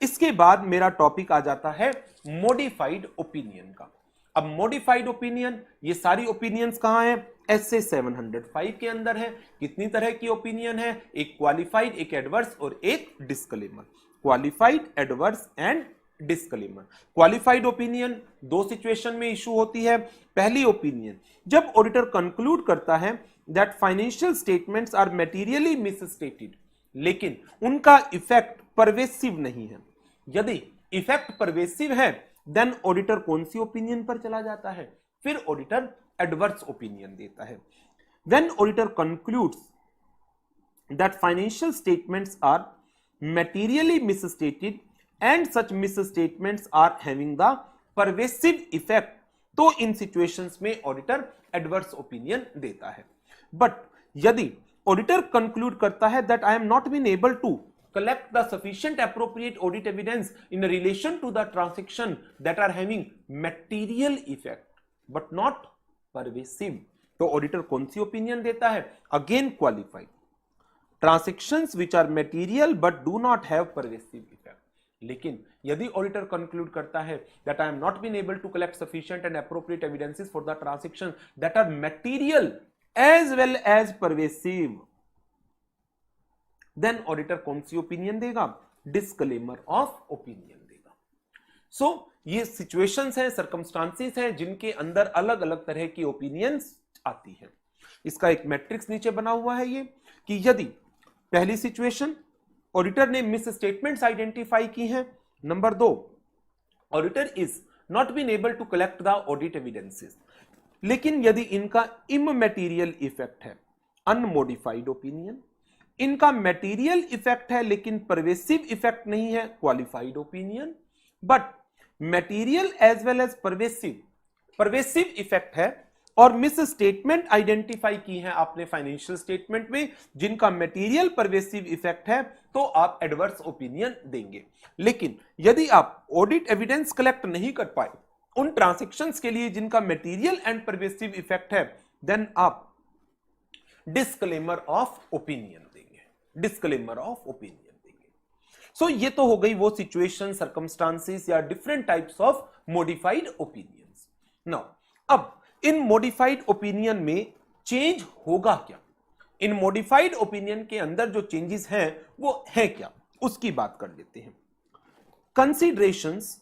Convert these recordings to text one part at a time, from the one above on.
इसके बाद मेरा टॉपिक आ जाता है मॉडिफाइड ओपिनियन का। अब मॉडिफाइड ओपिनियन, ये सारी ओपिनियंस कहां है? एसए 705 के अंदर है। कितनी तरह की ओपिनियन है? एक क्वालिफाइड, एक एडवर्स और एक disclaimer. Qualified, adverse and disclaimer. Qualified opinion दो सिचुएशन में इशू होती है। पहली ओपिनियन, जब ऑडिटर कंक्लूड करता है that financial statements are materially misstated, लेकिन उनका इफेक्ट परवेसिव नहीं है। यदि इफेक्ट परवेसिव है देन ऑडिटर कौन सी ओपिनियन पर चला जाता है? फिर ऑडिटर एडवर्स ओपिनियन देता है। When auditor concludes that financial statements are materially misstated and such misstatements are having the pervasive effect, तो इन सिचुएशंस में ऑडिटर एडवर्स ओपिनियन देता है। बट यदि ऑडिटर कंक्लूड करता है that I am not been able to collect the sufficient appropriate audit evidence in relation to the transaction that are having material effect but not pervasive, तो auditor कौन सी opinion देता है? Again qualified. Transactions which are material but do not have pervasive effect. लेकिन यदि auditor conclude करता है that I am not been able to collect sufficient and appropriate evidences for the transaction that are material as well as pervasive, then auditor कौन सी opinion देगा? Disclaimer of opinion देगा। So ये situations हैं, circumstances हैं जिनके अंदर अलग अलग तरह की ओपिनियंस आती है। इसका एक मैट्रिक्स नीचे बना हुआ है ये, कि यदि पहली सिचुएशन ऑडिटर ने मिस स्टेटमेंट्स आइडेंटिफाई की हैं। Number 2, auditor is not been able to collect the audit evidences, लेकिन यदि इनका इममैटेरियल इफेक्ट है, अनमोडिफाइड ओपिनियन। इनका मैटेरियल इफेक्ट है लेकिन परवेसिव इफेक्ट नहीं है, qualified opinion. But material as well as pervasive effect है और मिस स्टेटमेंट आइडेंटिफाई की है आपने फाइनेंशियल स्टेटमेंट में जिनका मटेरियल परवेसिव इफेक्ट है, तो आप एडवर्स ओपिनियन देंगे। लेकिन यदि आप ऑडिट एविडेंस कलेक्ट नहीं कर पाए उन ट्रांजैक्शंस के लिए जिनका मटेरियल एंड परवेसिव इफेक्ट है, देन आप डिस्क्लेमर ऑफ ओपिनियन देंगे, डिस्क्लेमर ऑफ ओपिनियन देंगे। सो ये तो हो गई वो सिचुएशन, सर्कमस्टांसेस या different types of modified opinions. Now अब इन मॉडिफाइड ओपिनियन में चेंज होगा क्या? इन मॉडिफाइड ओपिनियन के अंदर जो चेंजेस हैं वो है क्या, उसकी बात कर लेते हैं। Considerations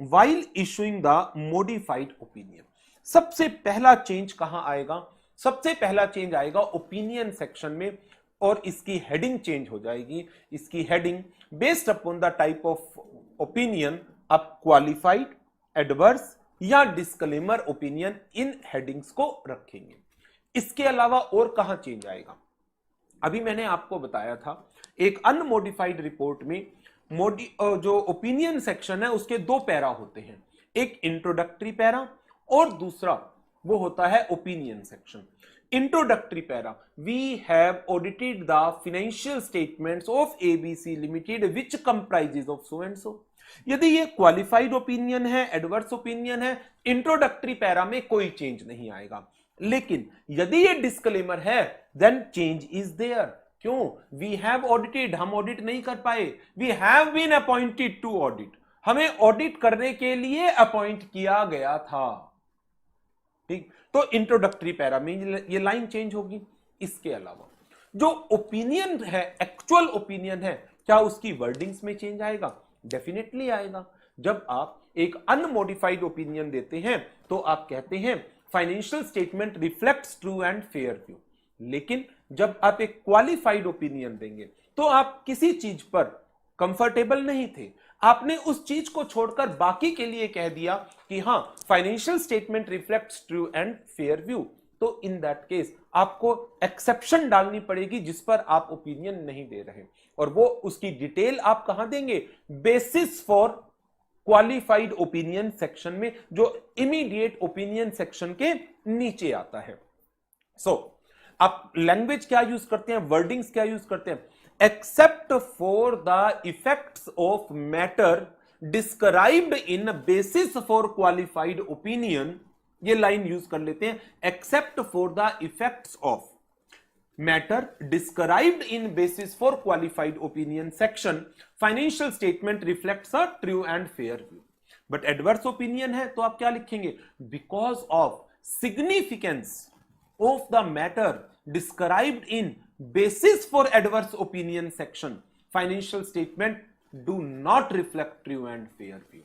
while issuing the modified opinion. सबसे पहला चेंज कहां आएगा? सबसे पहला चेंज आएगा ओपिनियन सेक्शन में, और इसकी हेडिंग चेंज हो जाएगी। इसकी heading based upon the type of opinion आप क्वालिफाइड, एडवर्स या डिस्क्लेमर ओपिनियन इन हेडिंग्स को रखेंगे। इसके अलावा और कहां चेंज आएगा? अभी मैंने आपको बताया था एक अनमोडिफाइड रिपोर्ट में जो ओपिनियन सेक्शन है उसके दो पैरा होते हैं, एक इंट्रोडक्टरी पैरा और दूसरा वो होता है opinion section. Introductory para, we have audited the financial statements of ABC limited which comprises of so and so. यदि ये क्वालिफाइड ओपिनियन है, एडवर्स ओपिनियन है, इंट्रोडक्टरी पैरा में कोई चेंज नहीं आएगा। लेकिन यदि ये डिस्क्लेमर है देन चेंज इज देयर। क्यों? वी हैव ऑडिटेड, हम ऑडिट नहीं कर पाए, we have been appointed to audit, हमें ऑडिट करने के लिए अपॉइंट किया गया था। ठीक, तो इंट्रोडक्टरी पैरा में ये लाइन चेंज होगी। इसके अलावा जो ओपिनियन है, एक्चुअल ओपिनियन है, क्या उसकी वर्डिंग्स में चेंज आएगा? डेफिनेटली आएगा। जब आप एक अनमोडिफाइड ओपिनियन देते हैं तो आप कहते हैं financial statement reflects true and fair view, लेकिन जब आप एक क्वालिफाइड ओपिनियन देंगे तो आप किसी चीज पर कंफर्टेबल नहीं थे, आपने उस चीज को छोड़कर बाकी के लिए कह दिया कि हां financial statement reflects true and fair view, तो इन दैट केस आपको एक्सेप्शन डालनी पड़ेगी जिस पर आप ओपिनियन नहीं दे रहे, और वो उसकी डिटेल आप कहां देंगे? Basis for qualified opinion section में, जो इमीडिएट ओपिनियन सेक्शन के नीचे आता है। आप लैंग्वेज क्या यूज करते हैं, वर्डिंग्स क्या यूज करते हैं? Accept for the effects of matter described in basis for qualified opinion, ये लाइन यूज कर लेते हैं, accept for the effects of matter described in basis for qualified opinion section, financial statement reflects a true and fair view. But adverse opinion है तो आप क्या लिखेंगे? Because of significance of the matter described in basis for adverse opinion section, financial statement do not reflect true and fair view.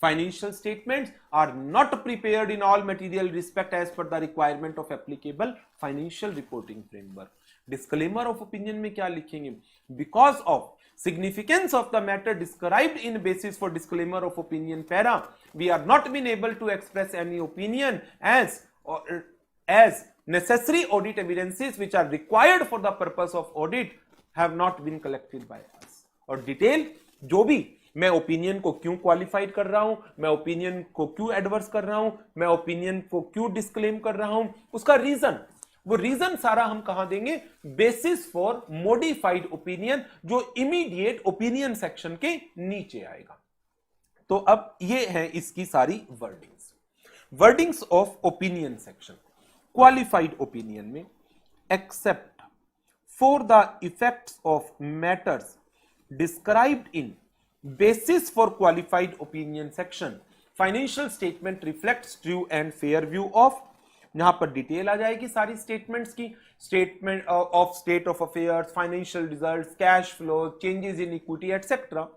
Financial statements are not prepared in all material respect as per the requirement of applicable financial reporting framework. Disclaimer of opinion में क्या लिखेंगे? Because of significance of the matter described in basis for disclaimer of opinion para, we are not been able to express any opinion as necessary audit evidences which are required for the purpose of audit have not been collected by us. और detail जो भी मैं opinion को क्यों qualified कर रहा हूं, मैं ओपिनियन को क्यों एडवर्स कर रहा हूं, मैं ओपिनियन को क्यों डिस्क्लेम कर रहा हूं, उसका रीजन, वो रीजन सारा हम कहां देंगे? बेसिस फॉर मॉडिफाइड ओपिनियन, जो इमीडिएट ओपिनियन सेक्शन के नीचे आएगा। तो अब ये है इसकी सारी wordings of opinion section. Qualified opinion में except for the effects of matters described in basis for qualified opinion section, financial statement reflects true and fair view of, यहां पर डिटेल आ जाएगी सारी स्टेटमेंट्स की, statement of state of affairs, financial results, cash flow, changes in equity etcetera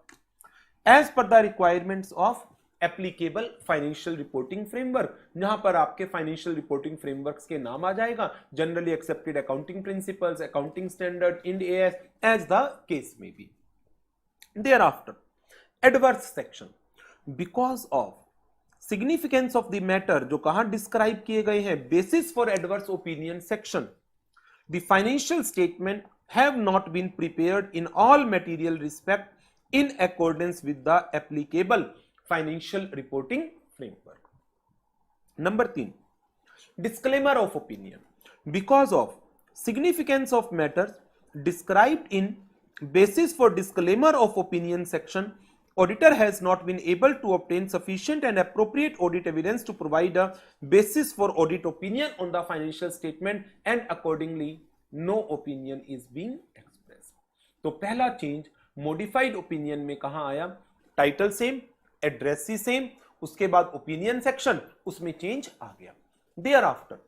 as per the requirements of applicable financial reporting framework. यहां पर आपके financial reporting frameworks के नाम आ जाएगा, generally accepted accounting principles, accounting standard, Ind AS, as the case may be. Thereafter, adverse section, because of significance of the matter जो कहां describe किए गए हैं, basis for adverse opinion section, the financial statement have not been prepared in all material respect in accordance with the applicable financial reporting framework. Number 3, disclaimer of opinion, because of significance of matters described in basis for disclaimer of opinion section, auditor has not been able to obtain sufficient and appropriate audit evidence to provide a basis for audit opinion on the financial statement, and accordingly no opinion is being expressed. तो पहला change modified opinion में कहां आया? Title same, address ही same, उसके बाद opinion section, उसमें change आ गया। There after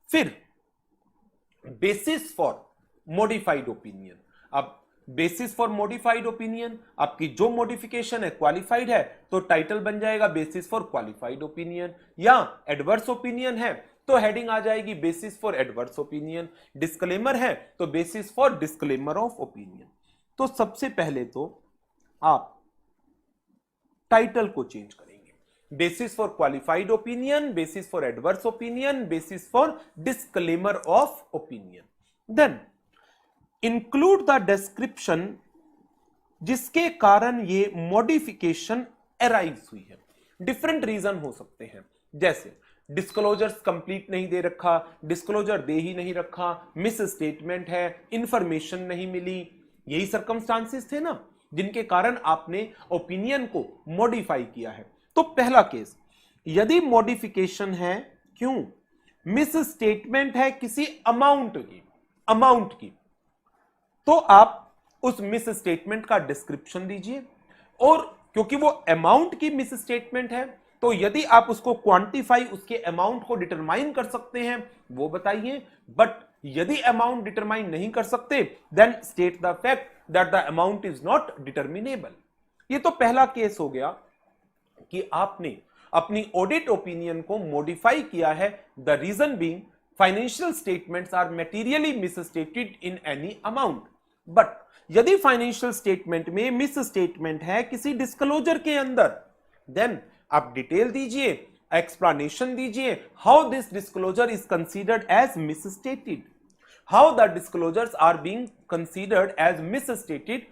फिर बेसिस फॉर मॉडिफाइड ओपिनियन, अब बेसिस फॉर मॉडिफाइड ओपिनियन, आपकी जो मॉडिफिकेशन है क्वालिफाइड है तो टाइटल बन जाएगा बेसिस फॉर क्वालिफाइड ओपिनियन, या एडवर्स ओपिनियन है तो हेडिंग आ जाएगी basis for adverse opinion, disclaimer है तो basis for disclaimer of opinion. तो सबसे पहले तो आप टाइटल को चेंज करेंगे, basis for qualified opinion, basis for adverse opinion, basis for disclaimer of opinion. Then include the description जिसके कारण ये मॉडिफिकेशन अराइज हुई है। डिफरेंट रीजन हो सकते हैं, जैसे डिस्क्लोजर्स कंप्लीट नहीं दे रखा, डिस्क्लोजर दे ही नहीं रखा, मिस स्टेटमेंट है, इंफॉर्मेशन नहीं मिली, यही सर्कमस्टांसेस थे ना जिनके कारण आपने ओपिनियन को मॉडिफाई किया है। तो पहला केस, यदि मॉडिफिकेशन है, क्यों? मिस स्टेटमेंट है किसी अमाउंट की, तो आप उस मिस स्टेटमेंट का डिस्क्रिप्शन दीजिए, और क्योंकि वो अमाउंट की मिस स्टेटमेंट है तो यदि आप उसको क्वांटिफाई, उसके अमाउंट को डिटरमाइन कर सकते हैं वो बताइए, बट यदि अमाउंट डिटरमाइन नहीं कर सकते then state the fact that the amount is not determinable. ये तो पहला केस हो गया कि आपने अपनी ऑडिट ओपिनियन को मॉडिफाई किया है, the reason being financial statements are materially misstated in any amount. But यदि फाइनेंशियल स्टेटमेंट में मिस स्टेटमेंट है किसी डिस्क्लोजर के अंदर, देन आप डिटेल दीजिए, एक्सप्लेनेशन दीजिए, how this disclosure is considered as misstated, how the disclosures are being considered as misstated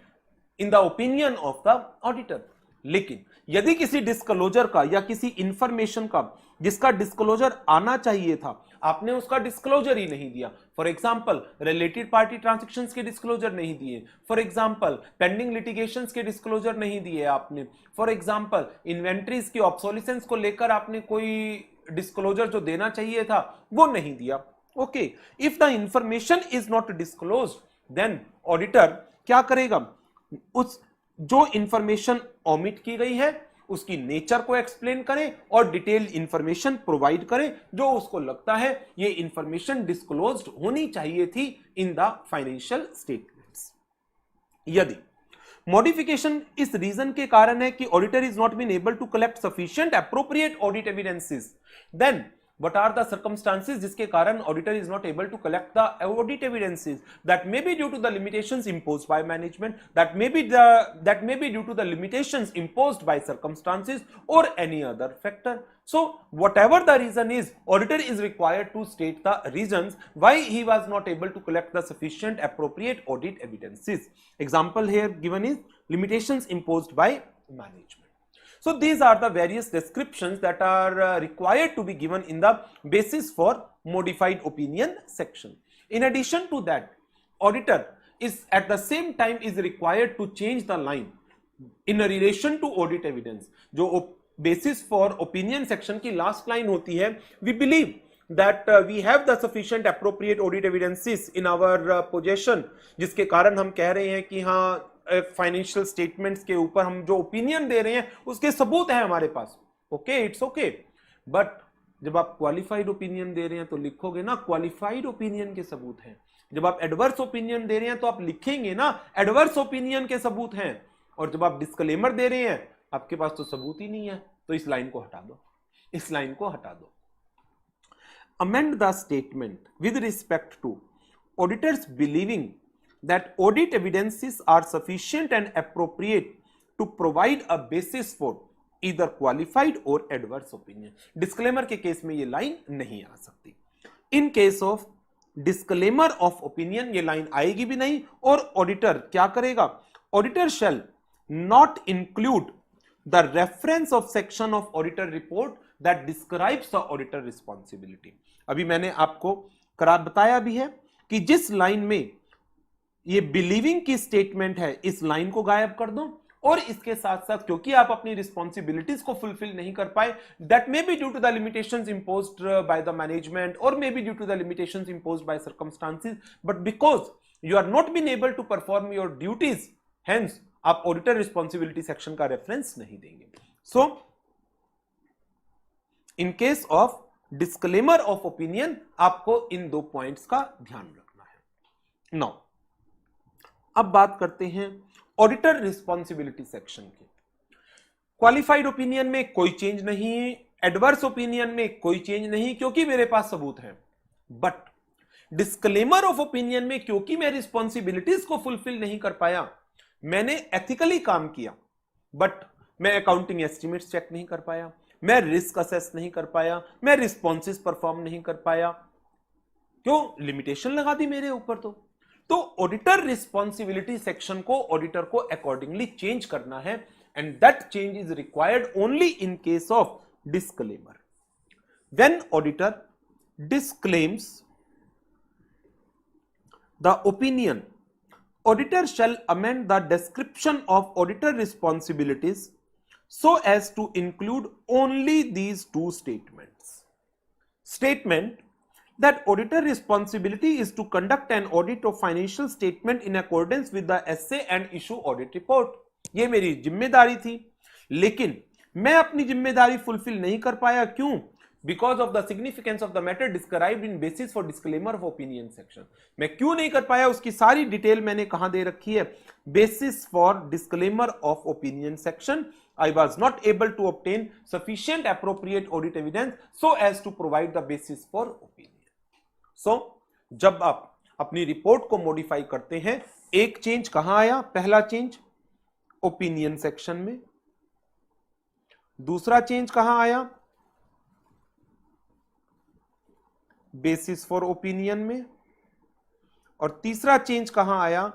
in the opinion of the auditor. लेकिन यदि किसी डिस्क्लोजर का या किसी इंफॉर्मेशन का जिसका डिस्क्लोजर आना चाहिए था आपने उसका डिस्क्लोजर ही नहीं दिया, for example related party transactions के डिस्क्लोजर नहीं दिए, फॉर एग्जांपल पेंडिंग लिटिगेशंस के डिस्क्लोजर नहीं दिए आपने, फॉर एग्जांपल इन्वेंटरीज की ऑब्सोलिसेंस को लेकर आपने कोई डिस्क्लोजर जो देना चाहिए था वो नहीं दिया, okay, if the information is not disclosed then auditor क्या करेगा, उस जो इंफॉर्मेशन ओमिट की गई है उसकी नेचर को एक्सप्लेन करें और डिटेल्ड इंफॉर्मेशन प्रोवाइड करें जो उसको लगता है ये इंफॉर्मेशन डिस्क्लोज्ड होनी चाहिए थी इन द फाइनेंशियल स्टेटमेंट्स। यदि मॉडिफिकेशन इस रीजन के कारण है कि auditor is not been able to collect sufficient appropriate audit evidences, then what are the circumstances जिसके कारण auditor is not able to collect the audit evidences? That may be due to the limitations imposed by management, that may be due to the limitations imposed by circumstances or any other factor. So whatever the reason is, auditor is required to state the reasons why he was not able to collect the sufficient appropriate audit evidences. Example here given is limitations imposed by management. So these are the various descriptions that are required to be given in the basis for modified opinion section. In addition to that, auditor is at the same time is required to change the line in relation to audit evidence. जो basis for opinion section की last line होती है, we believe that we have the sufficient appropriate audit evidences in our possession, जिसके कारण हम कह रहे हैं कि हाँ फाइनेंशियल स्टेटमेंट्स के ऊपर हम जो ओपिनियन दे रहे हैं उसके सबूत है हमारे पास। ओके, इट्स ओके, बट जब आप क्वालिफाइड ओपिनियन दे रहे हैं तो लिखोगे ना क्वालिफाइड ओपिनियन के सबूत हैं। जब आप एडवर्स ओपिनियन दे रहे हैं तो आप लिखेंगे ना एडवर्स ओपिनियन के सबूत हैं। और जब आप डिस्क्लेमर दे रहे हैं आपके पास तो सबूत ही नहीं है, तो इस लाइन को हटा दो, इस लाइन को हटा दो। Amend the statement with respect to auditors believing that audit evidences are sufficient and appropriate to provide a basis for either qualified or adverse opinion. Disclaimer के केस में ये लाइन नहीं आ सकती। In case of disclaimer of opinion ये line आएगी भी नहीं और ऑडिटर क्या करेगा, auditor shall not include the reference of section of auditor report that describes the auditor responsibility. अभी मैंने आपको बताया भी है कि जिस लाइन में ये बिलीविंग की स्टेटमेंट है इस लाइन को गायब कर दो और इसके साथ साथ क्योंकि आप अपनी रिस्पॉन्सिबिलिटीज को फुलफिल नहीं कर पाए, that may be due to the limitations imposed by the management और may be due to the limitations imposed by circumstances, but because you are not been able to perform your duties, hence आप auditor responsibility section का reference नहीं देंगे। So in case of disclaimer of opinion आपको इन दो points का ध्यान रखना है। नाउ अब बात करते हैं ऑडिटर रिस्पॉन्सिबिलिटी सेक्शन की। क्वालिफाइड ओपिनियन में कोई चेंज नहीं, एडवर्स ओपिनियन में कोई चेंज नहीं क्योंकि मेरे पास सबूत है, बट डिस्क्लेमर ऑफ ओपिनियन में क्योंकि मैं रिस्पॉन्सिबिलिटीज को फुलफिल नहीं कर पाया, मैंने एथिकली काम किया बट मैं अकाउंटिंग एस्टिमेट्स चेक नहीं कर पाया, मैं रिस्क असेस नहीं कर पाया, मैं रिस्पॉन्सेस परफॉर्म नहीं कर पाया, क्यों, लिमिटेशन लगा दी मेरे ऊपर। तो ऑडिटर रिस्पॉन्सिबिलिटी सेक्शन को ऑडिटर को अकॉर्डिंगली चेंज करना है and that change is required only in case of disclaimer. When auditor disclaims the opinion, auditor shall amend the description of auditor responsibilities so as to include only these two statements. Statement that auditor responsibility is to conduct an audit of financial statement in accordance with the essay and issue audit report. ये मेरी जिम्मेदारी थी लेकिन मैं अपनी जिम्मेदारी fulfil नहीं कर पाया, क्यों? Because of the significance of the matter described in basis for disclaimer of opinion section. मैं क्यों नहीं कर पाया उसकी सारी डिटेल मैंने कहां दे रखी है, basis for disclaimer of opinion section. I was not able to obtain sufficient appropriate audit evidence so as to provide the basis for opinion. So जब आप अपनी रिपोर्ट को मॉडिफाई करते हैं, एक चेंज कहां आया, पहला चेंज ओपिनियन सेक्शन में, दूसरा चेंज कहां आया, बेसिस फॉर ओपिनियन में, और तीसरा चेंज कहां आया,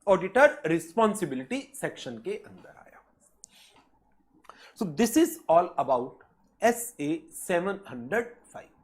ऑडिटर रिस्पॉन्सिबिलिटी सेक्शन के अंदर आया। So this is all about SA 705।